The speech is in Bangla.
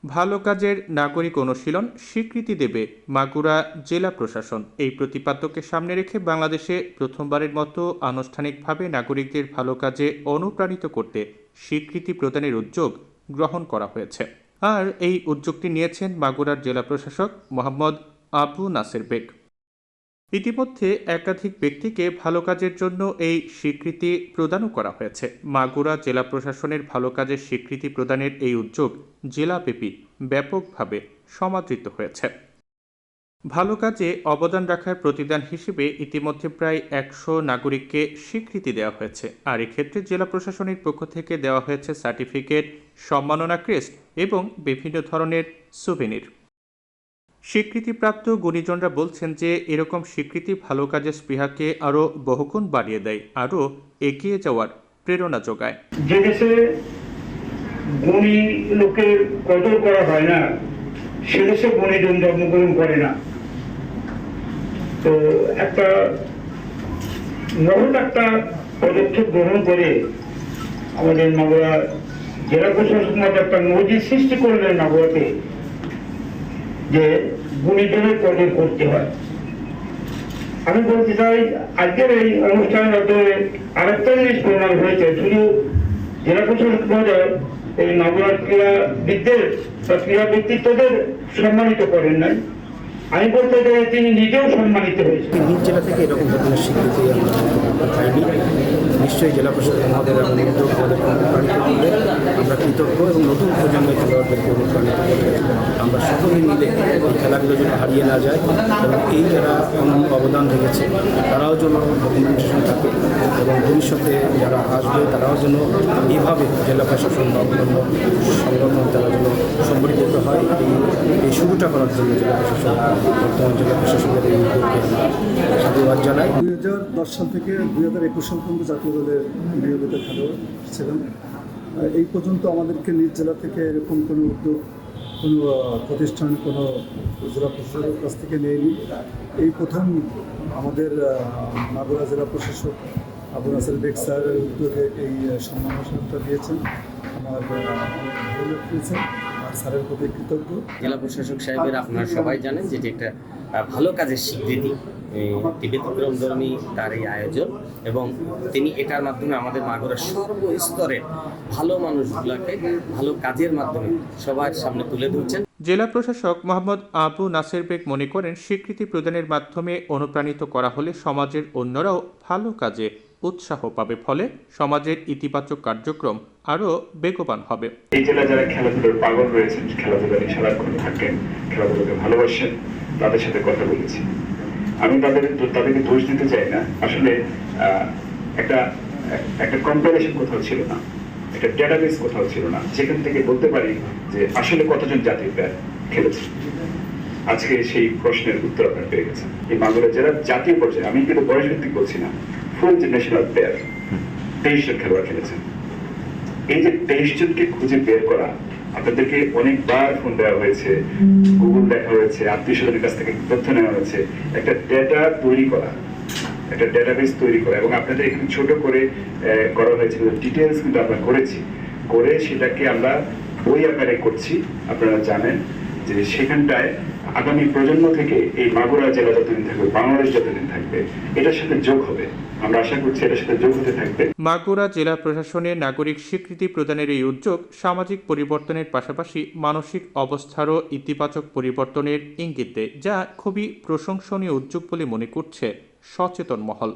ভালো কাজের নাগরিক অনুশীলন স্বীকৃতি দেবে মাগুরা জেলা প্রশাসন। এই প্রতিপাদ্যকে সামনে রেখে বাংলাদেশে প্রথমবারের মতো আনুষ্ঠানিকভাবে নাগরিকদের ভালো কাজে অনুপ্রাণিত করতে স্বীকৃতি প্রদানের উদ্যোগ গ্রহণ করা হয়েছে। আর এই উদ্যোগটি নিয়েছেন মাগুরার জেলা প্রশাসক মোহাম্মদ আবু নাসের বেগ। ইতিমধ্যে একাধিক ব্যক্তিকে ভালো কাজের জন্য এই স্বীকৃতি প্রদানও করা হয়েছে। মাগুরা জেলা প্রশাসনের ভালো কাজের স্বীকৃতি প্রদানের এই উদ্যোগ জেলাব্যাপী ব্যাপকভাবে সমাদৃত হয়েছে। ভালো কাজে অবদান রাখার প্রতিদান হিসেবে ইতিমধ্যে প্রায় 100 নাগরিককে স্বীকৃতি দেওয়া হয়েছে। আর এক্ষেত্রে জেলা প্রশাসনের পক্ষ থেকে দেওয়া হয়েছে সার্টিফিকেট, সম্মাননা ক্রেস্ট এবং বিভিন্ন ধরনের সুভেনির। স্বীকৃতিপ্রাপ্ত গুণীজনরা বলছেন যে এরকম স্বীকৃতি ভালো কাজের স্পৃহাকে আরও বহুগুণ বাড়িয়ে দেয়, আরও এগিয়ে যাওয়ার প্রেরণা যোগায়। যে দেশে গুণী লোকের কদর করা হয় না, সে দেশে গুণীজন জন্মগ্রহণ করে না। তো একটা মহৎ একটা পদক্ষেপ গ্রহণ করে আমাদের মাগুরা জেলা প্রশাসন একটা মসজিদ সৃষ্টি করলেন মাগুরাতে, যে গুণীজনের কদর করতে হয়। আমি বলতে চাই, আজকের এই অনুষ্ঠানের মাধ্যমে আরেকটা জিনিস প্রমাণ হয়েছে, শুধু জেলা প্রশাসক মহোদয় এই মাগুরার ক্রীড়াবিদদের বা ক্রীড়া ব্যক্তিত্বদের সম্মানিত করেন নাই, আমি বলতে চাই তিনি নিজেও সম্মানিত হয়েছেন। নিজ জেলা থেকে এরকম ধরনের স্বীকৃতি আমরা পাইনি। নিশ্চয়ই জেলা প্রশাসক মহোদয় এবং উদ্যোগ আমাদেরকে অনুপ্রাণিত করবে। আমরা কৃতজ্ঞ এবং নতুন প্রজন্মের খেলোয়াড়দেরকে অনুপ্রাণিত করবে। আমরা সকলে মিলে এই খেলাগুলো যেন হারিয়ে না যায় এবং এই যারা অনন্য অবদান রেখেছে তারাও যেন ডকুমেন্টেশন থাকে এবং ভবিষ্যতে যারা আসবে তারাও যেন এইভাবে জেলা প্রশাসন বা অন্যান্য সংগঠন তারা যেন সম্মিলিত হয়। এই শুরুটা করার জন্য জেলা প্রশাসন, বর্তমান জেলা প্রশাসনের এই উদ্যোগকে আমরা সাধুবাদ জানাই। 2010 সাল থেকে 2021 সাল পর্যন্ত জাতীয় দলের নিয়মিত খেলোয়াড় ছিলাম। এই পর্যন্ত আমাদেরকে নিজ জেলা থেকে এরকম কোনো উদ্যোগ কোনো প্রতিষ্ঠান কোনো জেলা প্রশাসকের কাছ থেকে নেয়নি। এই প্রথম আমাদের মাগুরা জেলা প্রশাসক আবু নাসের বেগ স্যারের উদ্যোগে এই সম্মাননা দিয়েছেন, আমার ভালো পেয়েছেন আর স্যারের প্রতি কৃতজ্ঞ। জেলা প্রশাসক সাহেবের আপনারা সবাই জানেন যে একটা ভালো কাজের স্বীকৃতি, ব্যতিক্রমধর্মী তার এই আয়োজন এবং তিনি এটার মাধ্যমে আমাদের মাগুরার সর্বস্তরের ভালো মানুষগুলোকে ভালো কাজের মাধ্যমে সবার সামনে তুলে ধরছেন। জেলা প্রশাসক মোহাম্মদ আবু নাসের বেগ মনে করেন, স্বীকৃতি প্রদানের মাধ্যমে অনুপ্রাণিত করা হলে সমাজের অন্যরাও ভালো কাজে উৎসাহ পাবে, ফলে সমাজের ইতিবাচক কার্যক্রম আরও বেগবান হবে। এই জেলা যারা খেলাধুলার পাগল রয়েছেন, খেলাধুলা নিয়ে সারাক্ষণ থাকেন, খেলাধুলাকে ভালোবাসেন, তাদের সাথে কথা বলেছি। আমি তাদেরকে দোষ দিতে চাই না, আসলে একটা কম্পারিজন কোথাও ছিল না, একটা ডেটাবেস কোথাও ছিল না যেখান থেকে বলতে পারি যে আসলে কতজন জাতীয় প্লেয়ার খেলেছে। আজকে সেই প্রশ্নের উত্তর আপনারা পেয়ে গেছেন। এই মাগুরা জেলার জাতীয় পর্যায়ে, আমি কিন্তু বয়স ভিত্তিক বলছি না, ফুল ন্যাশনাল প্লেয়ার 23 জন খেলোয়াড় খেলেছেন। এই যে 23 জনকে খুঁজে বের করা, আপনাদেরকে অনেকবার ফোন দেওয়া হয়েছে, গুগল দেখা হয়েছে, আত্মীয় স্বজনের কাছ থেকে তথ্য নেওয়া হয়েছে, একটা ডেটা তৈরি করা, একটা ডেটাবেস তৈরি করা এবং আপনাদের একটু ছোট করে করা হয়েছে, ডিটেলস কিন্তু আমরা করে সেটাকে আমরা বই আকারে করছি। আপনারা জানেন যে সেখানটায় আগামী প্রজন্ম থেকে এই মাগুরা জেলা যতদিন থাকবে, বাংলাদেশ যতদিন থাকবে, এটার সাথে যোগ হবে। আমরা আশা করছি এটার সাথে যোগ হতে থাকবে। মাগুরা জেলা প্রশাসনের নাগরিক স্বীকৃতি প্রদানের এই উদ্যোগ সামাজিক পরিবর্তনের পাশাপাশি মানসিক অবস্থারও ইতিবাচক পরিবর্তনের ইঙ্গিত দেয়, যা খুবই প্রশংসনীয় উদ্যোগ বলে মনে করছে সচেতন মহল।